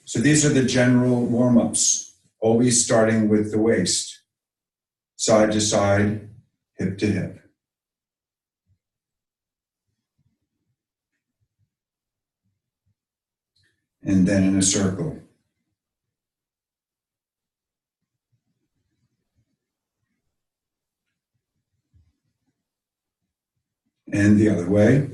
So these are the general warm-ups, always starting with the waist, side to side, hip to hip. And then in a circle. And the other way.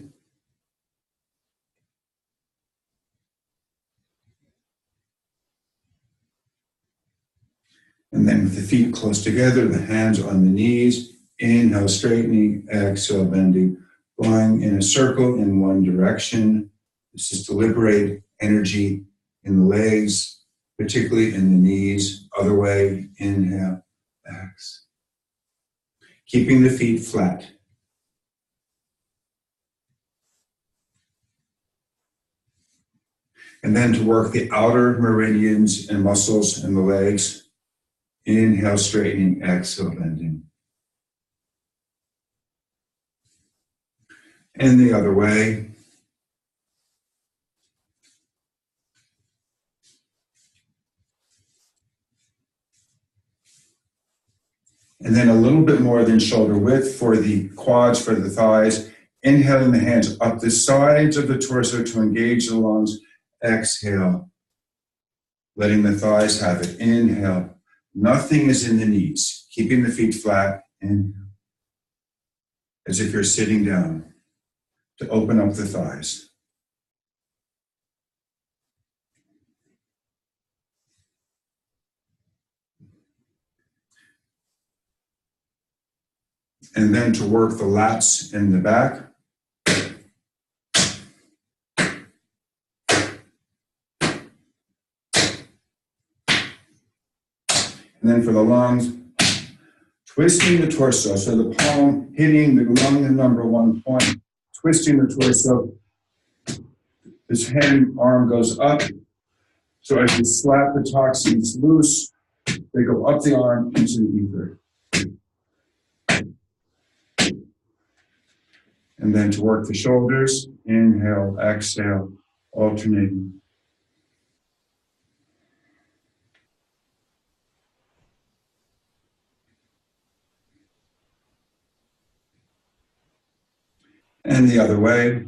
And then with the feet close together, the hands on the knees, inhale, straightening, exhale, bending, going in a circle in one direction. This is to liberate energy in the legs, particularly in the knees. Other way, inhale, exhale. Keeping the feet flat. And then to work the outer meridians and muscles in the legs. Inhale, straightening, exhale, bending. And the other way. And then a little bit more than shoulder width for the quads, for the thighs. Inhaling the hands up the sides of the torso to engage the lungs. Exhale, letting the thighs have it. Inhale. Nothing is in the knees. Keeping the feet flat. Inhale. As if you're sitting down to open up the thighs. And then to work the lats in the back. And then for the lungs, twisting the torso, so the palm hitting the lung number 1 point, twisting the torso. This hand arm goes up. So as you slap the toxins loose, they go up the arm into the ether. And then to work the shoulders, inhale, exhale, alternating. And the other way.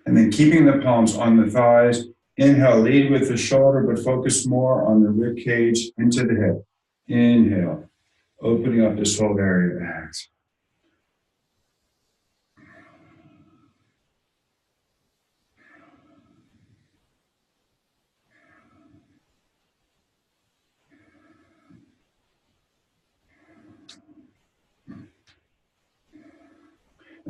And then keeping the palms on the thighs. Inhale, lead with the shoulder, but focus more on the rib cage into the hip. Inhale, opening up this whole area. Exhale.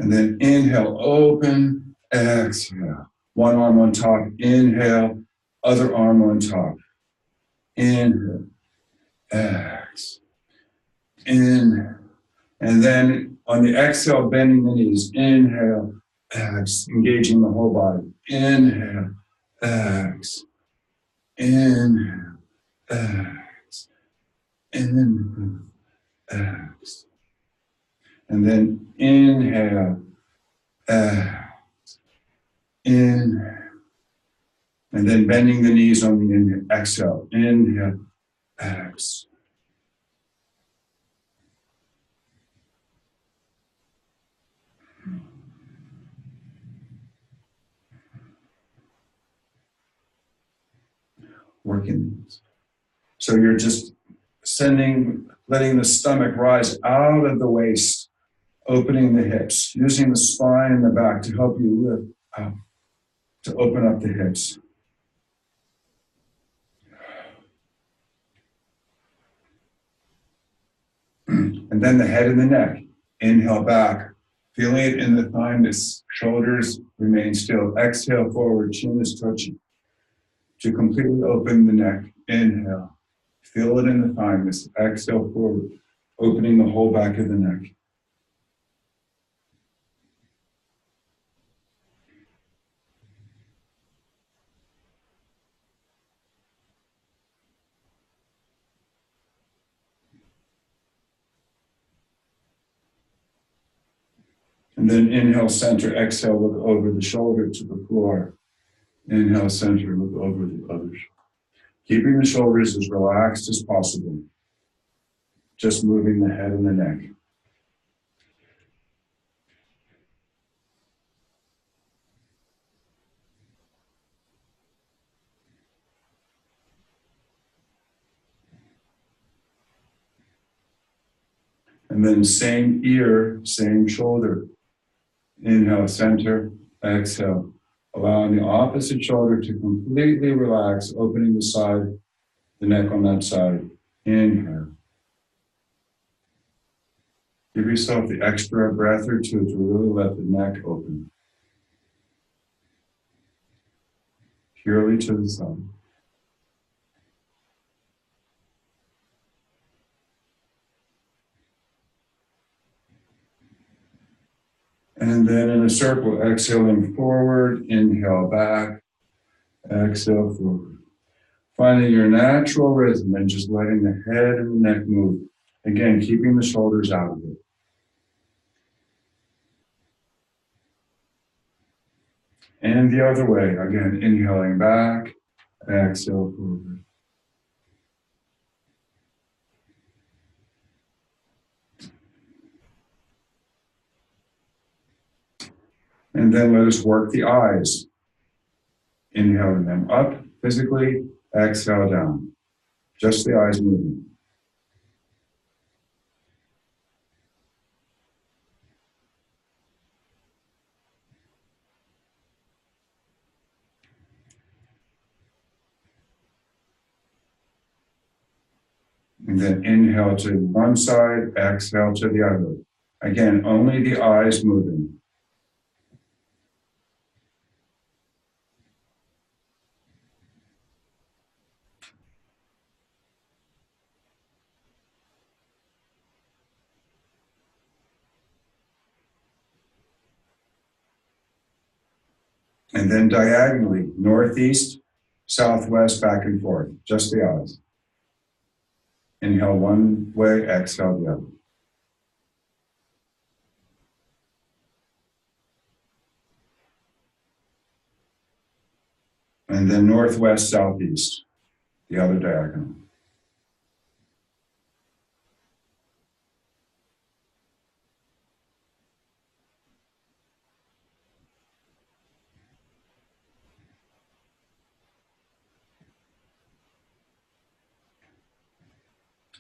And then inhale, open, exhale. One arm on top, inhale, other arm on top. Inhale, exhale, inhale. And then on the exhale, bending the knees. Inhale, exhale, engaging the whole body. Inhale, exhale, inhale, exhale, inhale, exhale. And then inhale, exhale, inhale. And then bending the knees on the inhale, exhale, inhale, exhale. Working these. So you're just letting the stomach rise out of the waist, opening the hips, using the spine and the back to help you lift out, to open up the hips. And then the head and the neck. Inhale back, feeling it in the thymus, shoulders remain still. Exhale forward, chin is touching. To completely open the neck, inhale. Feel it in the thymus. Exhale forward, opening the whole back of the neck. And then inhale, center, exhale, look over the shoulder to the floor. Inhale, center, look over the other shoulder. Keeping the shoulders as relaxed as possible. Just moving the head and the neck. And then same ear, same shoulder. Inhale, center, exhale. Allowing the opposite shoulder to completely relax, opening the side, the neck on that side. Inhale. Give yourself the extra breath or two to really let the neck open. Purely to the side. And then in a circle, exhaling forward, inhale back, exhale forward. Finding your natural rhythm and just letting the head and the neck move. Again, keeping the shoulders out of it. And the other way, again, inhaling back, exhale forward. And then let us work the eyes. Inhaling them up physically, exhale down. Just the eyes moving. And then inhale to one side, exhale to the other. Again, only the eyes moving. And then diagonally, northeast, southwest, back and forth, just the eyes. Inhale one way, exhale the other. And then northwest, southeast, the other diagonal.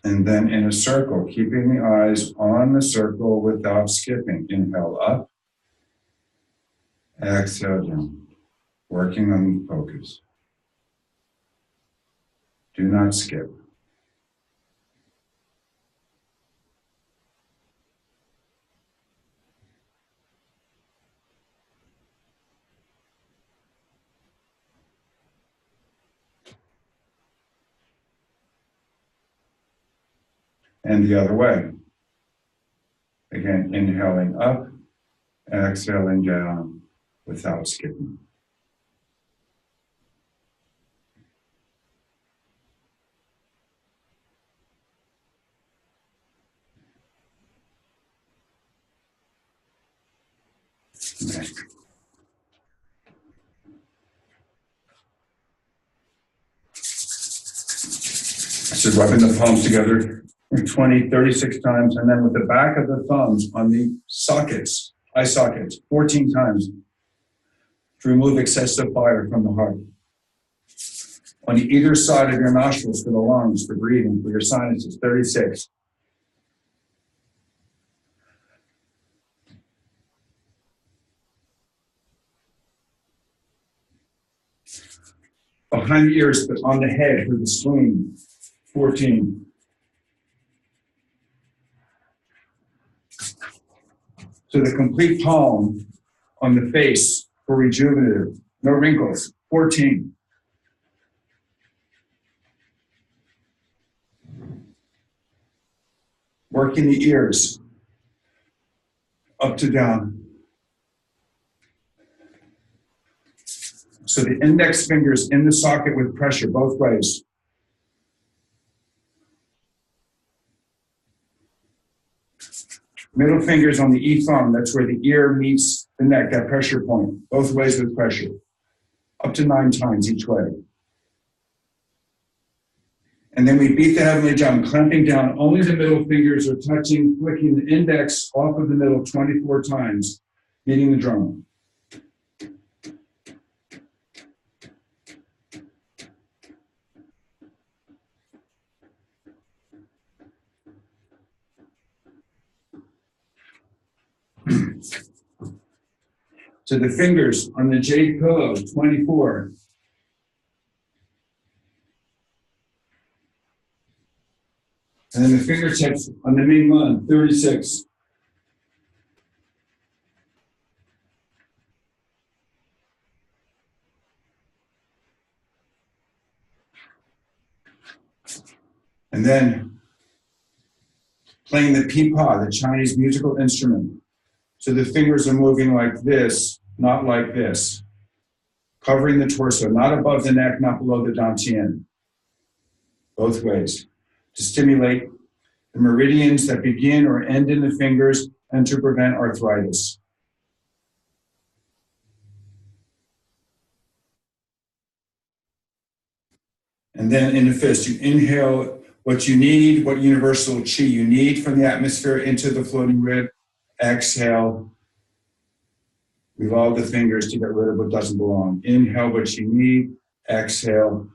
And then in a circle, keeping the eyes on the circle without skipping. Inhale up, exhale down, working on the focus. Do not skip. And the other way. Again, inhaling up, exhaling down without skipping. Okay. So rubbing the palms together 20, 36 times, and then with the back of the thumbs on the sockets, eye sockets, 14 times to remove excessive fire from the heart. On either side of your nostrils for the lungs, for breathing, for your sinuses, 36. Behind the ears, but on the head for the spleen, 14. So the complete palm on the face for rejuvenative, no wrinkles, 14. Working the ears, up to down. So the index fingers in the socket with pressure both ways. Middle fingers on the E thumb, that's where the ear meets the neck, that pressure point, both ways with pressure, up to 9 times each way. And then we beat the heavenly drum, clamping down. Only the middle fingers are touching, flicking the index off of the middle 24 times, beating the drum. So the fingers on the jade pillow, 24. And then the fingertips on the Ming Mun, 36. And then playing the pipa, the Chinese musical instrument. So the fingers are moving like this, not like this. Covering the torso, not above the neck, not below the dantian. Both ways. To stimulate the meridians that begin or end in the fingers and to prevent arthritis. And then in the fist, you inhale what you need, what universal chi you need from the atmosphere into the floating rib. Exhale. Revolve the fingers to get rid of what doesn't belong. Inhale what you need. Exhale.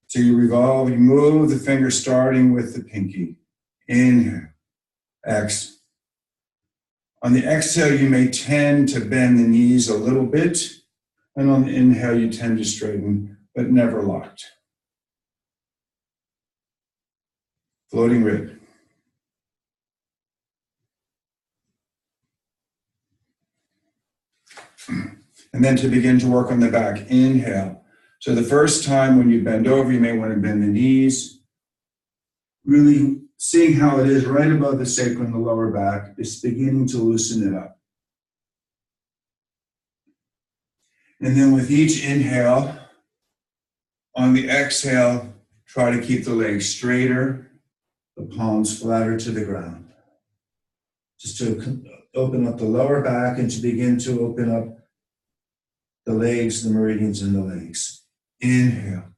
So you revolve, you move the finger starting with the pinky. Inhale, exhale. On the exhale, you may tend to bend the knees a little bit, and on the inhale, you tend to straighten, but never locked. Floating rib. And then to begin to work on the back, inhale. So the first time when you bend over, you may want to bend the knees. Really seeing how it is right above the sacrum, the lower back, is beginning to loosen it up. And then with each inhale, on the exhale, try to keep the legs straighter, the palms flatter to the ground. Just to open up the lower back and to begin to open up the legs, the meridians in the legs. Inhale,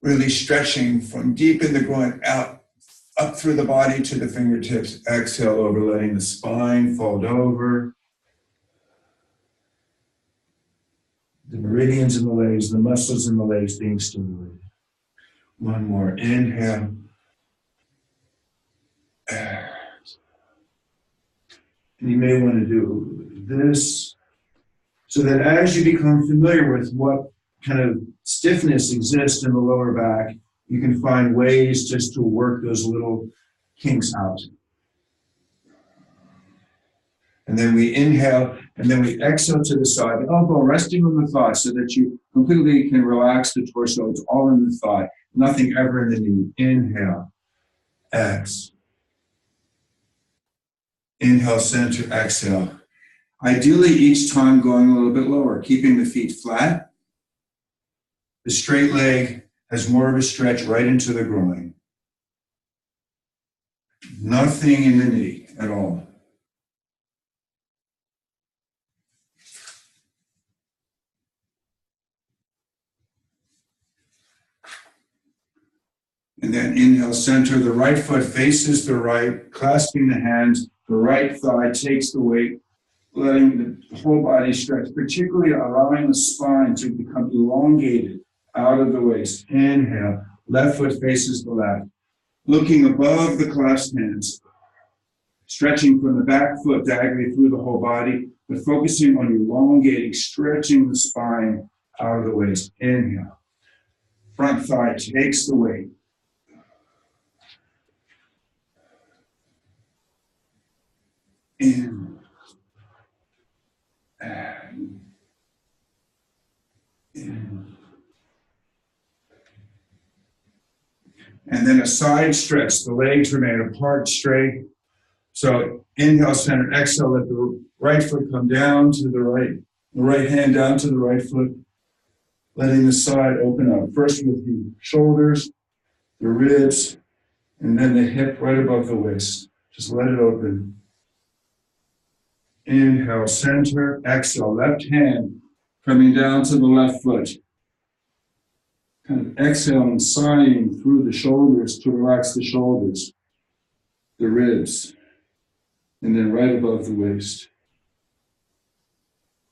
really stretching from deep in the groin out, up through the body to the fingertips. Exhale over, letting the spine fold over. The meridians in the legs, the muscles in the legs being stimulated. One more, inhale. And you may want to do this, so that as you become familiar with what kind of stiffness exists in the lower back, you can find ways just to work those little kinks out. And then we inhale, and then we exhale to the side, the elbow resting on the thigh so that you completely can relax the torso. It's all in the thigh, nothing ever in the knee. Inhale, exhale. Inhale, center, exhale. Ideally, each time going a little bit lower, keeping the feet flat. The straight leg has more of a stretch right into the groin. Nothing in the knee at all. And then inhale, center. The right foot faces the right, clasping the hands. The right thigh takes the weight, letting the whole body stretch, particularly allowing the spine to become elongated out of the waist. Inhale, left foot faces the left. Looking above the clasped hands, stretching from the back foot diagonally through the whole body, but focusing on elongating, stretching the spine out of the waist. Inhale. Front thigh takes the weight. In. And. In. And then a side stretch. The legs remain apart, straight. So inhale, center, exhale, let the right foot come down to the right hand down to the right foot, letting the side open up. First with the shoulders, the ribs, and then the hip right above the waist. Just let it open. Inhale, center. Exhale, left hand coming down to the left foot. Kind of exhaling, sighing through the shoulders to relax the shoulders, the ribs, and then right above the waist.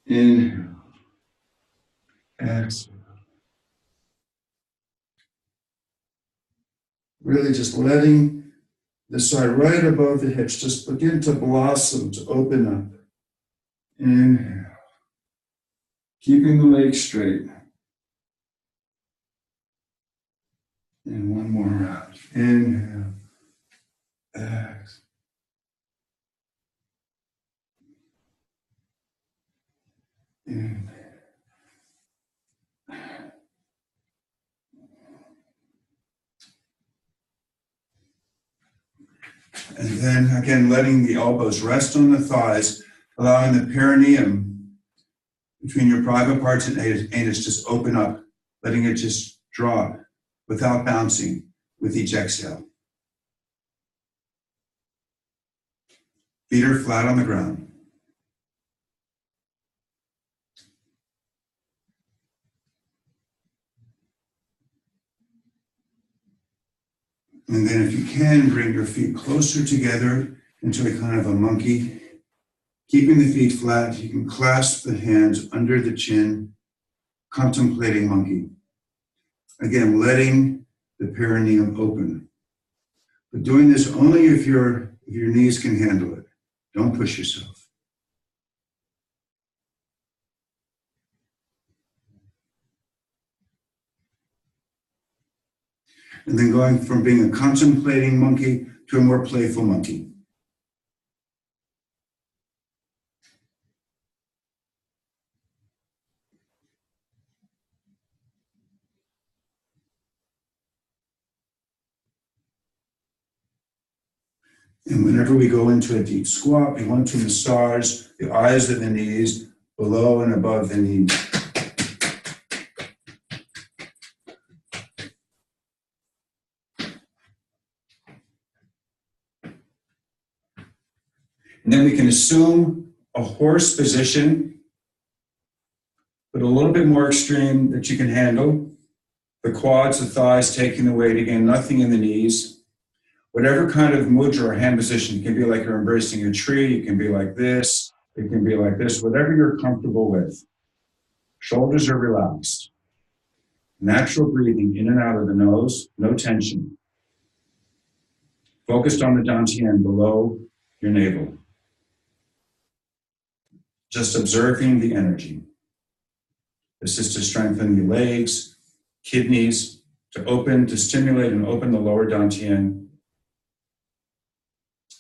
Inhale. Exhale. Really just letting the side right above the hips just begin to blossom, to open up. Inhale. Keeping the legs straight. And one more round. Inhale. Exhale. Inhale. And then again, letting the elbows rest on the thighs, allowing the perineum between your private parts and anus just open up, letting it just drop without bouncing with each exhale. Feet are flat on the ground. And then if you can, bring your feet closer together into a kind of a monkey. Keeping the feet flat, you can clasp the hands under the chin, contemplating monkey. Again, letting the perineum open. But doing this only if your knees can handle it. Don't push yourself. And then going from being a contemplating monkey to a more playful monkey. And whenever we go into a deep squat, we want to massage the eyes of the knees below and above the knees. And then we can assume a horse position, but a little bit more extreme that you can handle. The quads, the thighs taking the weight, again, nothing in the knees. Whatever kind of mudra or hand position, it can be like you're embracing a tree, it can be like this, it can be like this, whatever you're comfortable with. Shoulders are relaxed. Natural breathing in and out of the nose, no tension. Focused on the dantian below your navel. Just observing the energy. This is to strengthen the legs, kidneys, to open, to stimulate and open the lower dantian.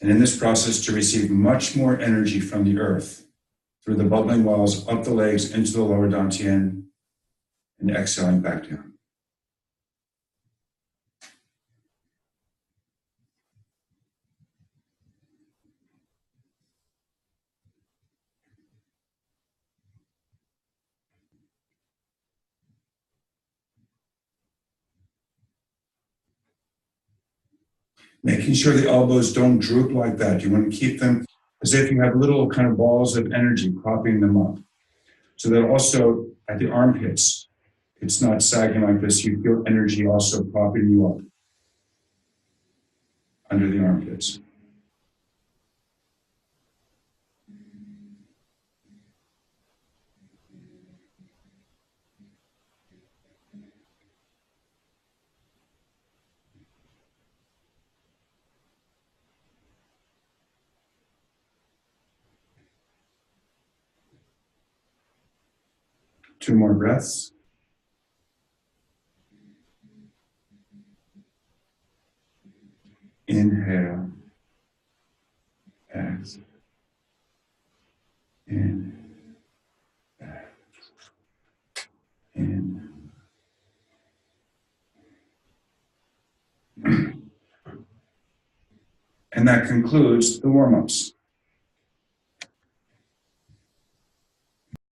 And in this process, to receive much more energy from the earth through the bubbling walls, up the legs, into the lower dantian, and exhaling back down. Making sure the elbows don't droop like that. You want to keep them as if you have little kind of balls of energy propping them up. So that also at the armpits, it's not sagging like this. You feel energy also propping you up under the armpits. Two more breaths. Inhale. Exhale. In. Exhale. In. And that concludes the warm-ups.